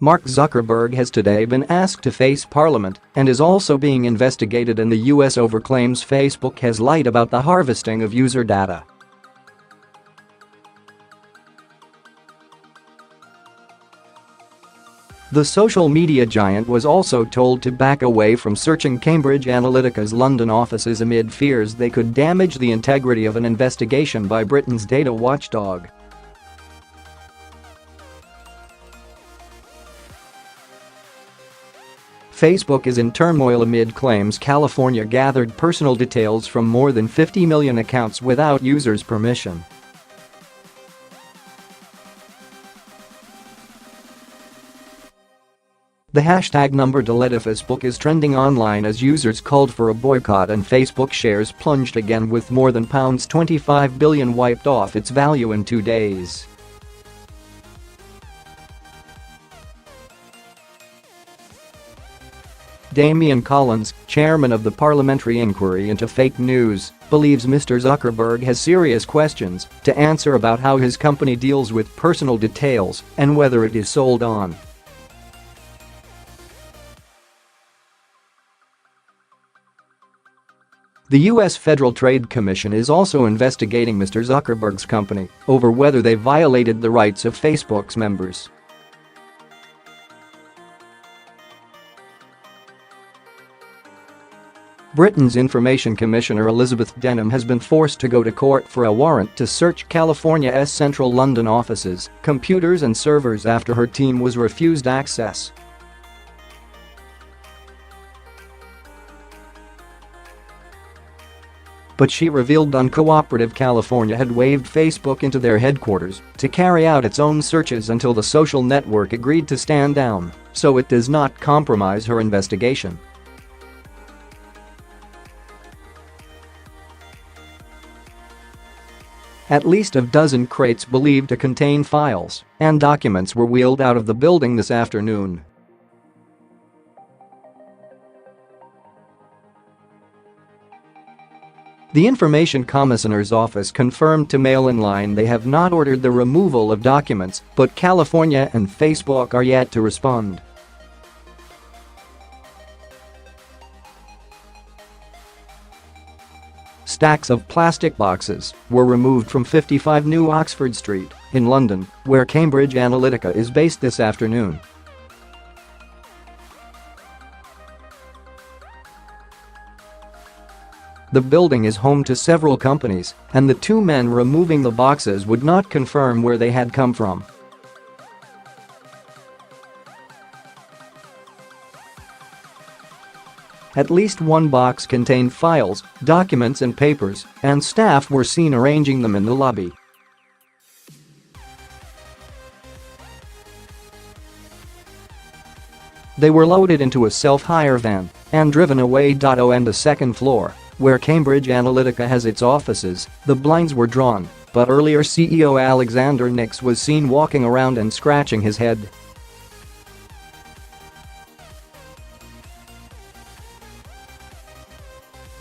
Mark Zuckerberg has today been asked to face Parliament and is also being investigated in the US over claims Facebook has lied about the harvesting of user data. The social media giant was also told to back away from searching Cambridge Analytica's London offices amid fears they could damage the integrity of an investigation by Britain's data watchdog. Facebook is in turmoil amid claims California gathered personal details from more than 50 million accounts without users' permission. The hashtag #DeleteFacebook is trending online as users called for a boycott and Facebook shares plunged again with more than £25 billion wiped off its value in 2 days. Damian Collins, chairman of the parliamentary inquiry into fake news, believes Mr. Zuckerberg has serious questions to answer about how his company deals with personal details and whether it is sold on. The U.S. Federal Trade Commission is also investigating Mr. Zuckerberg's company over whether they violated the rights of Facebook's members. Britain's Information Commissioner Elizabeth Denham has been forced to go to court for a warrant to search California's central London offices, computers and servers after her team was refused access. But she revealed uncooperative California had waved Facebook into their headquarters to carry out its own searches until the social network agreed to stand down, so it does not compromise her investigation. At least a dozen crates believed to contain files and documents were wheeled out of the building this afternoon. The Information Commissioner's office confirmed to Mail Online they have not ordered the removal of documents, but California and Facebook are yet to respond. Stacks of plastic boxes were removed from 55 New Oxford Street in London, where Cambridge Analytica is based this afternoon. The building is home to several companies, and the two men removing the boxes would not confirm where they had come from. At least one box contained files, documents and papers, and staff were seen arranging them in the lobby. They were loaded into a self-hire van and driven away. On the second floor, where Cambridge Analytica has its offices, the blinds were drawn, but earlier CEO Alexander Nix was seen walking around and scratching his head.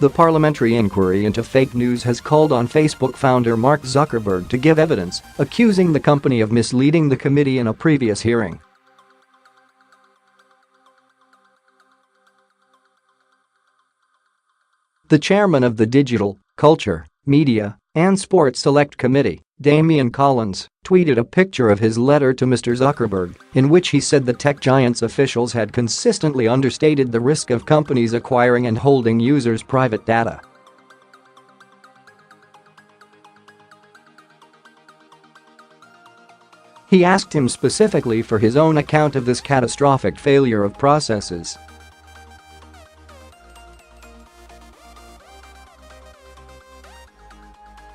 The parliamentary inquiry into fake news has called on Facebook founder Mark Zuckerberg to give evidence, accusing the company of misleading the committee in a previous hearing. The chairman of the Digital, Culture, Media, and Sports Select Committee, Damian Collins, tweeted a picture of his letter to Mr. Zuckerberg, in which he said the tech giant's officials had consistently understated the risk of companies acquiring and holding users' private data. He asked him specifically for his own account of this catastrophic failure of processes.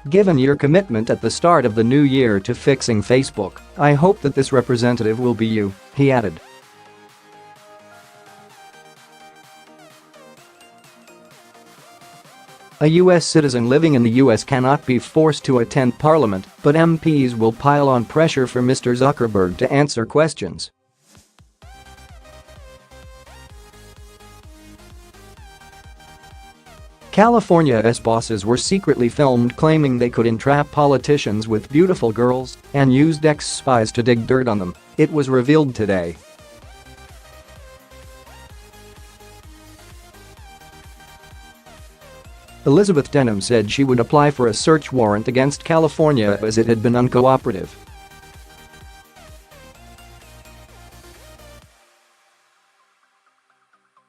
Given your commitment at the start of the new year to fixing Facebook, I hope that this representative will be you, he added. A U.S. citizen living in the U.S. cannot be forced to attend Parliament, but MPs will pile on pressure for Mr. Zuckerberg to answer questions. California's bosses were secretly filmed claiming they could entrap politicians with beautiful girls and used ex-spies to dig dirt on them, it was revealed today. Elizabeth Denham said she would apply for a search warrant against California as it had been uncooperative.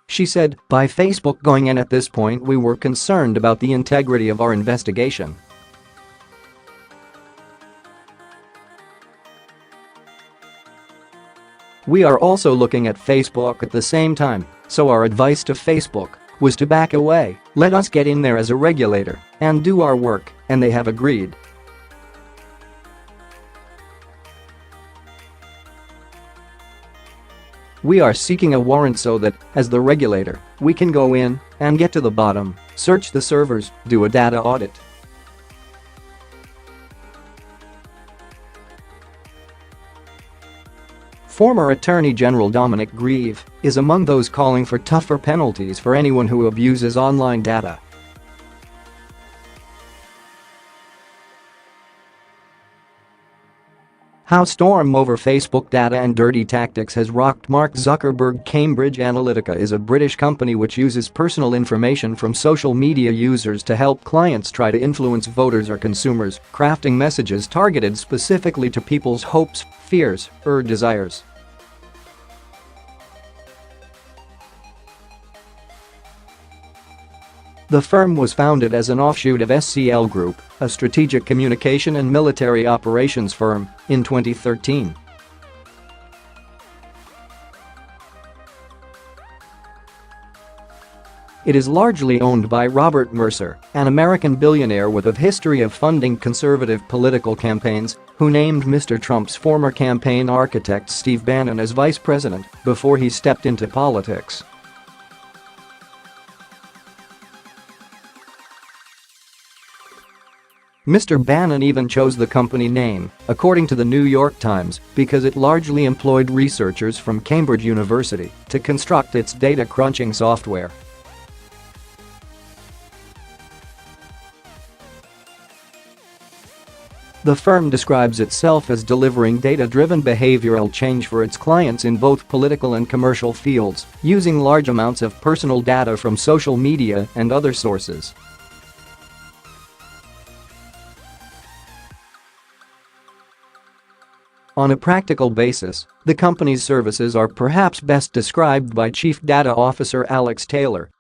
She said, "By Facebook going in at this point, we were concerned about the integrity of our investigation. We are also looking at Facebook at the same time, so our advice to Facebook was to back away, let us get in there as a regulator and do our work, and they have agreed." "We are seeking a warrant so that, as the regulator, we can go in and get to the bottom, search the servers, do a data audit." Former Attorney General Dominic Grieve is among those calling for tougher penalties for anyone who abuses online data. How storm over Facebook data and dirty tactics has rocked Mark Zuckerberg. Cambridge Analytica is a British company which uses personal information from social media users to help clients try to influence voters or consumers, crafting messages targeted specifically to people's hopes, fears, or desires. The firm was founded as an offshoot of SCL Group, a strategic communication and military operations firm, in 2013. It is largely owned by Robert Mercer, an American billionaire with a history of funding conservative political campaigns, who named Mr. Trump's former campaign architect Steve Bannon as vice president before he stepped into politics. Mr. Bannon even chose the company name, according to the New York Times, because it largely employed researchers from Cambridge University to construct its data crunching software. The firm describes itself as delivering data-driven behavioral change for its clients in both political and commercial fields, using large amounts of personal data from social media and other sources. On a practical basis, the company's services are perhaps best described by Chief Data Officer Alex Taylor.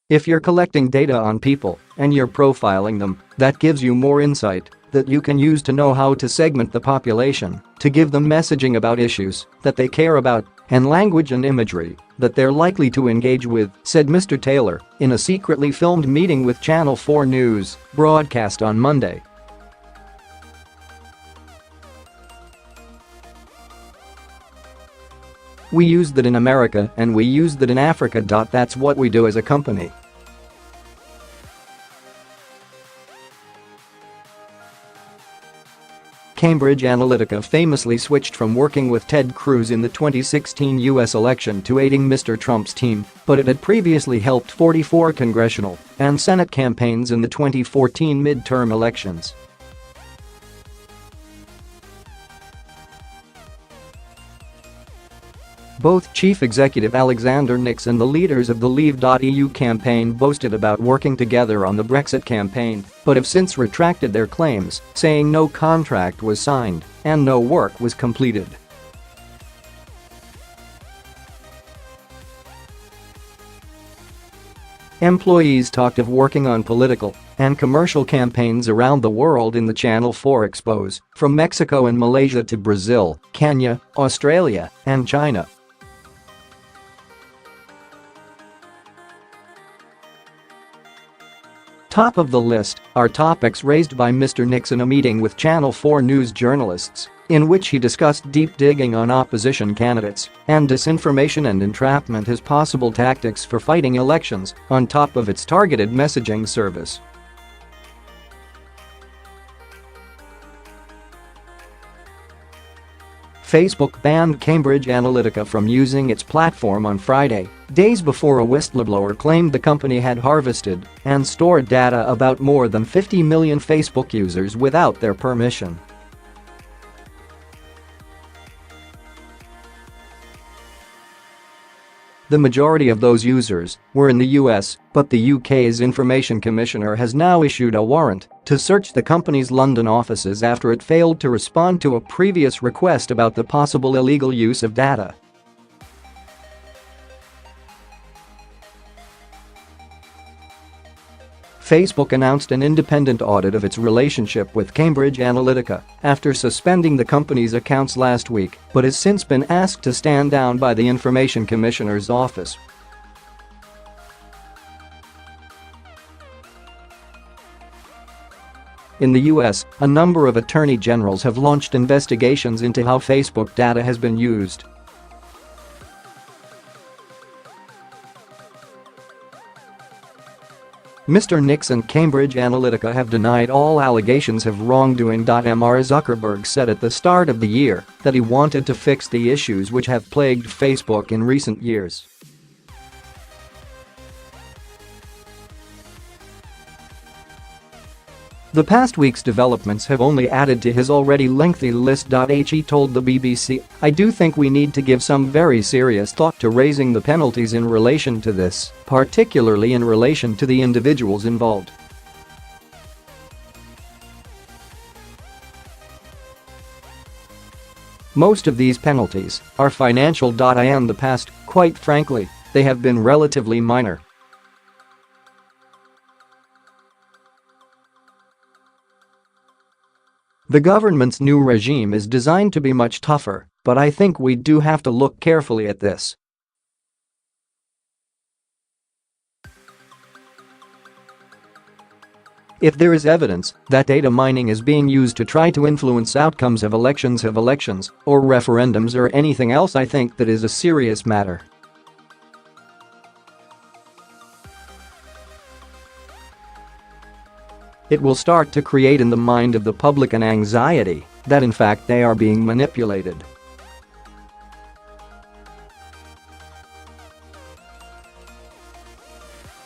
If you're collecting data on people and you're profiling them, that gives you more insight that you can use to know how to segment the population, to give them messaging about issues that they care about, and language and imagery that they're likely to engage with, said Mr. Taylor in a secretly filmed meeting with Channel 4 News, broadcast on Monday. "We used that in America and we used that in Africa. That's what we do as a company." Cambridge Analytica famously switched from working with Ted Cruz in the 2016 U.S. election to aiding Mr. Trump's team, but it had previously helped 44 congressional and Senate campaigns in the 2014 midterm elections. Both Chief Executive Alexander Nix and the leaders of the Leave.eu campaign boasted about working together on the Brexit campaign, but have since retracted their claims, saying no contract was signed and no work was completed. Employees talked of working on political and commercial campaigns around the world in the Channel 4 expos, from Mexico and Malaysia to Brazil, Kenya, Australia, and China. Top of the list are topics raised by Mr. Nix in a meeting with Channel 4 News journalists, in which he discussed deep digging on opposition candidates and disinformation and entrapment as possible tactics for fighting elections, on top of its targeted messaging service. Facebook banned Cambridge Analytica from using its platform on Friday, days before a whistleblower claimed the company had harvested and stored data about more than 50 million Facebook users without their permission. The majority of those users were in the US, but the UK's Information Commissioner has now issued a warrant to search the company's London offices after it failed to respond to a previous request about the possible illegal use of data. Facebook announced an independent audit of its relationship with Cambridge Analytica after suspending the company's accounts last week, but has since been asked to stand down by the Information Commissioner's office. In the US, a number of attorney generals have launched investigations into how Facebook data has been used. Mr. Nix and Cambridge Analytica have denied all allegations of wrongdoing. Mr. Zuckerberg said at the start of the year that he wanted to fix the issues which have plagued Facebook in recent years. The past week's developments have only added to his already lengthy list. He told the BBC, "I do think we need to give some very serious thought to raising the penalties in relation to this, particularly in relation to the individuals involved." Most of these penalties are financial. In the past, quite frankly, they have been relatively minor. The government's new regime is designed to be much tougher, but I think we do have to look carefully at this. If there is evidence that data mining is being used to try to influence outcomes of elections or referendums or anything else, I think that is a serious matter. It will start to create in the mind of the public an anxiety that in fact they are being manipulated.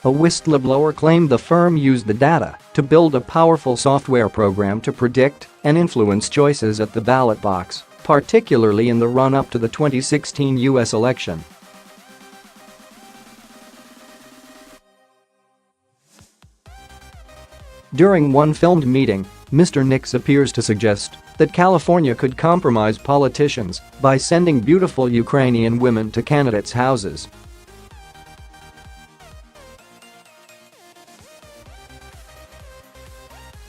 A whistleblower claimed the firm used the data to build a powerful software program to predict and influence choices at the ballot box, particularly in the run-up to the 2016 US election. During one filmed meeting, Mr. Nix appears to suggest that California could compromise politicians by sending beautiful Ukrainian women to candidates' houses.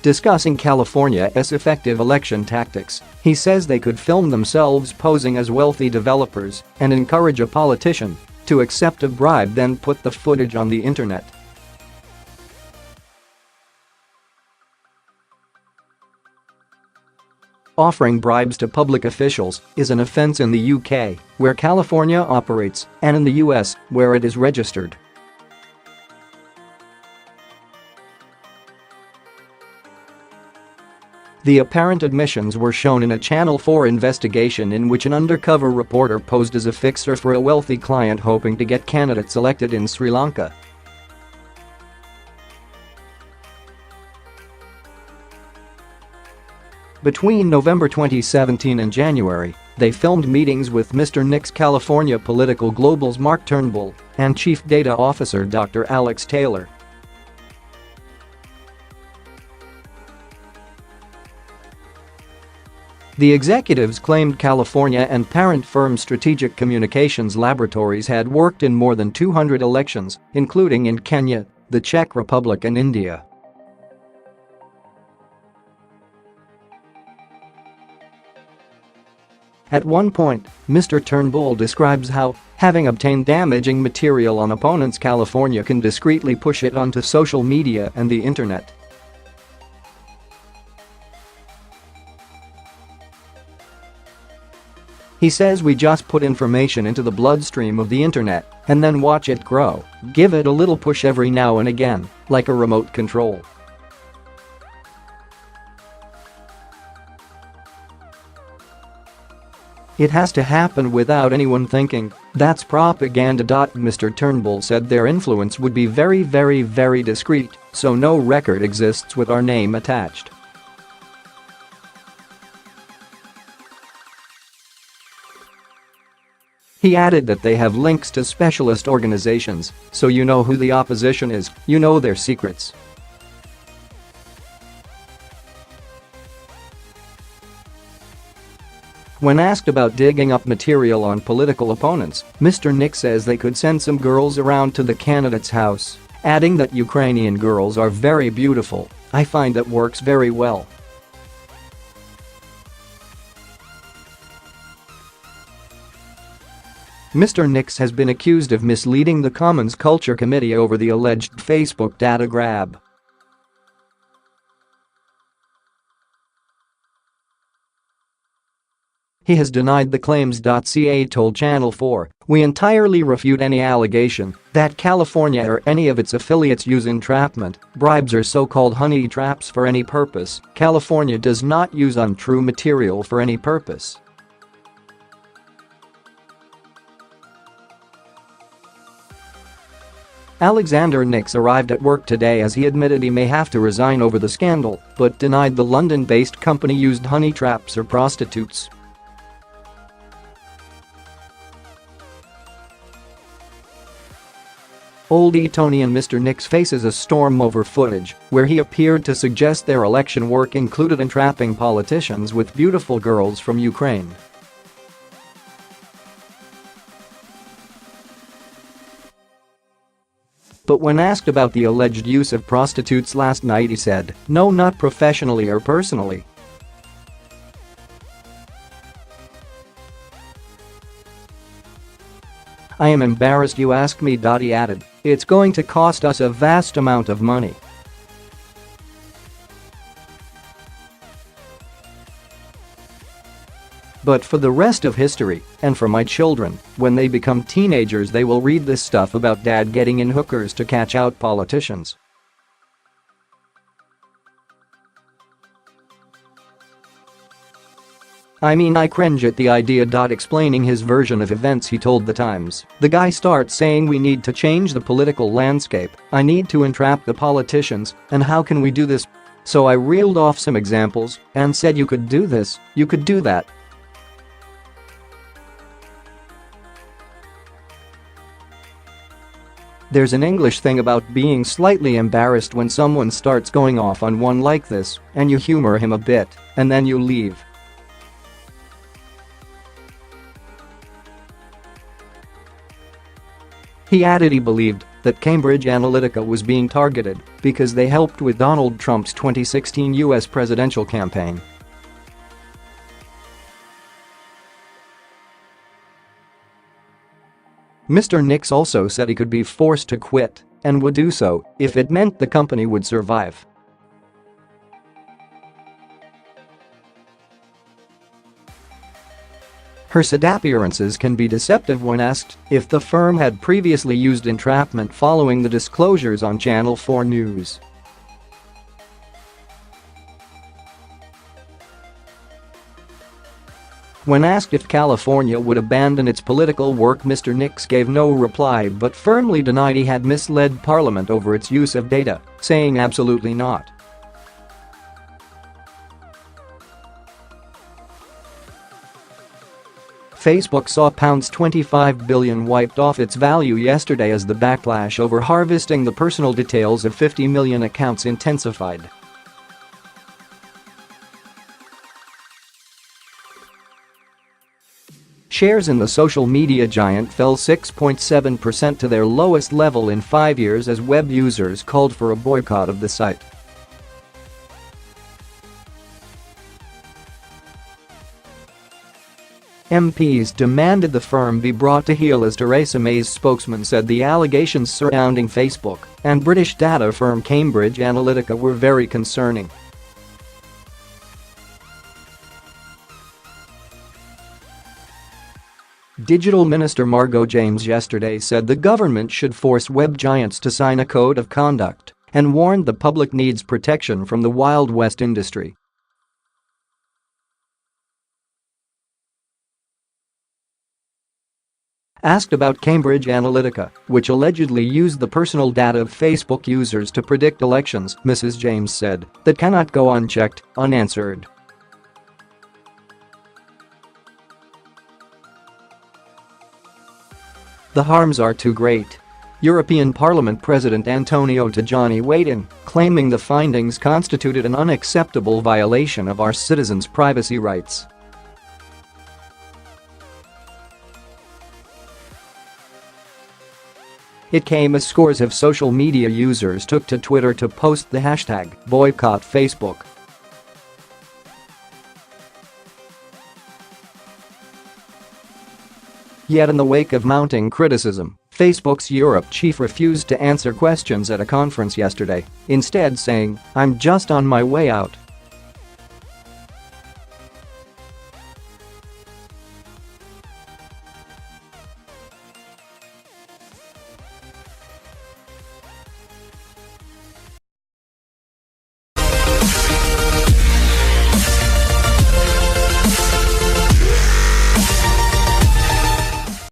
Discussing California's effective election tactics, he says they could film themselves posing as wealthy developers and encourage a politician to accept a bribe, then put the footage on the internet. Offering bribes to public officials is an offense in the UK, where California operates, and in the US, where it is registered. The apparent admissions were shown in a Channel 4 investigation in which an undercover reporter posed as a fixer for a wealthy client hoping to get candidates elected in Sri Lanka. Between November 2017 and January, they filmed meetings with Mr. Nix, California Political Global's Mark Turnbull, and Chief Data Officer Dr. Alex Taylor. The executives claimed California and parent firm Strategic Communications Laboratories had worked in more than 200 elections, including in Kenya, the Czech Republic and India. At one point, Mr. Turnbull describes how, having obtained damaging material on opponents, California can discreetly push it onto social media and the internet. He says we just put information into the bloodstream of the internet and then watch it grow, give it a little push every now and again, like a remote control. It has to happen without anyone thinking, that's propaganda. Mr. Turnbull said their influence would be very, very, very discreet, so no record exists with our name attached. He added that they have links to specialist organizations, so you know who the opposition is, you know their secrets. When asked about digging up material on political opponents, Mr. Nick says they could send some girls around to the candidate's house, adding that Ukrainian girls are very beautiful. I find that works very well. Mr. Nix has been accused of misleading the Commons Culture Committee over the alleged Facebook data grab. He has denied the claims. CA told Channel 4, "We entirely refute any allegation that California or any of its affiliates use entrapment, bribes or so-called honey traps for any purpose. California does not use untrue material for any purpose." Alexander Nix arrived at work today as he admitted he may have to resign over the scandal, but denied the London-based company used honey traps or prostitutes. Oldie Tony and Mr. Nix faces a storm over footage where he appeared to suggest their election work included entrapping politicians with beautiful girls from Ukraine. But when asked about the alleged use of prostitutes last night, he said, "No, not professionally or personally." "I am embarrassed you ask me," he added. "It's going to cost us a vast amount of money." But for the rest of history, and for my children, when they become teenagers they will read this stuff about dad getting in hookers to catch out politicians. I mean, I cringe at the idea. Explaining his version of events, he told The Times, "The guy starts saying we need to change the political landscape, I need to entrap the politicians, and how can we do this? So I reeled off some examples and said you could do this, you could do that." There's an English thing about being slightly embarrassed when someone starts going off on one like this, and you humor him a bit, and then you leave. He added he believed that Cambridge Analytica was being targeted because they helped with Donald Trump's 2016 US presidential campaign. Mr. Nix also said he could be forced to quit and would do so if it meant the company would survive. Her said appearances can be deceptive when asked if the firm had previously used entrapment following the disclosures on Channel 4 News. When asked if California would abandon its political work, Mr. Nix gave no reply but firmly denied he had misled Parliament over its use of data, saying absolutely not. Facebook saw £25 billion wiped off its value yesterday as the backlash over harvesting the personal details of 50 million accounts intensified. Shares in the social media giant fell 6.7% to their lowest level in 5 years as web users called for a boycott of the site. MPs demanded the firm be brought to heel as Theresa May's spokesman said the allegations surrounding Facebook and British data firm Cambridge Analytica were very concerning. Digital Minister Margot James yesterday said the government should force web giants to sign a code of conduct and warned the public needs protection from the Wild West industry. Asked about Cambridge Analytica, which allegedly used the personal data of Facebook users to predict elections, Mrs. James said, "That cannot go unchecked, unanswered." The harms are too great. European Parliament President Antonio Tajani weighed in, claiming the findings constituted an unacceptable violation of our citizens' privacy rights. It came as scores of social media users took to Twitter to post the hashtag boycott Facebook. Yet in the wake of mounting criticism, Facebook's Europe chief refused to answer questions at a conference yesterday, instead saying, "I'm just on my way out."